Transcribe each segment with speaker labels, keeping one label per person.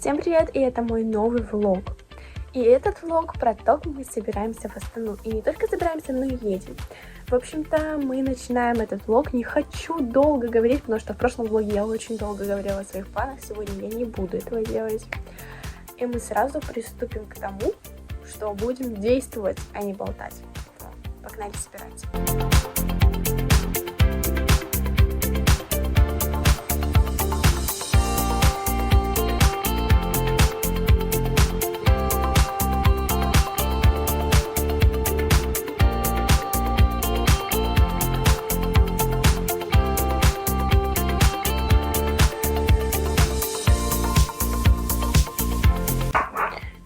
Speaker 1: Всем привет, и это мой новый влог. И этот влог про то, как мы собираемся в Астану. И не только собираемся, но и едем. В общем-то, мы начинаем этот влог. Не хочу долго говорить, потому что в прошлом влоге я очень долго говорила о своих планах. Сегодня я не буду этого делать. И мы сразу приступим к тому, что будем действовать, а не болтать. Погнали собирать.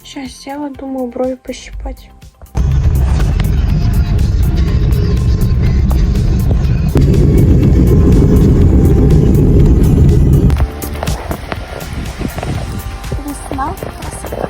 Speaker 1: Сейчас села, думаю, брови пощипать. Весна, красота.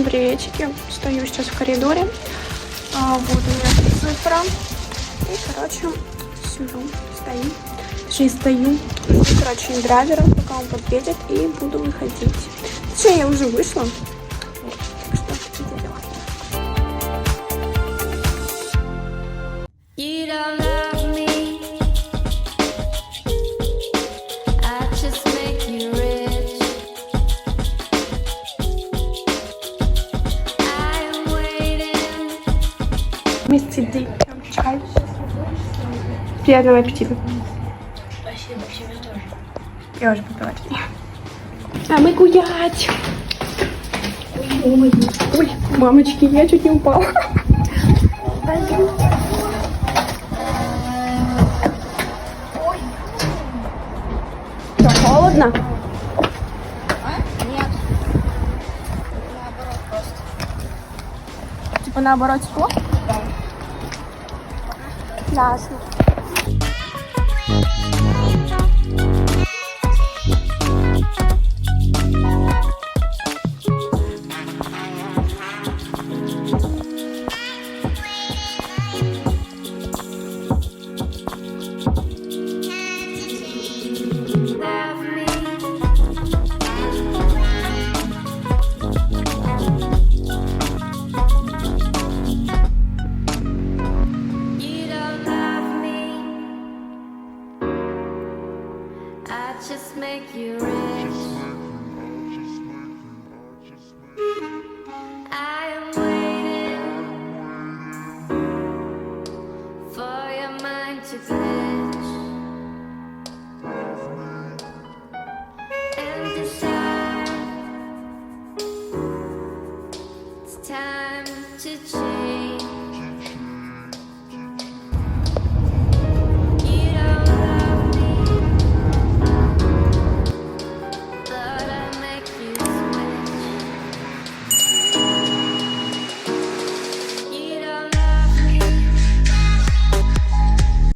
Speaker 1: Приветики. Стою сейчас в коридоре. Вот у меня цифра. И, короче, сижу, стою. Короче, драйвера, пока он подъедет, и буду выходить. Точнее, я уже вышла. Вот, так что такие дела. Вместе пьем чай. Приятного аппетита.
Speaker 2: Спасибо, тебе тоже.
Speaker 1: Я уже попила. А мы гулять. Ой, мамочки, я чуть не упала. Что, холодно?
Speaker 2: Нет. Наоборот просто.
Speaker 1: Типа наоборот тепло?
Speaker 2: Да.
Speaker 1: Ясно.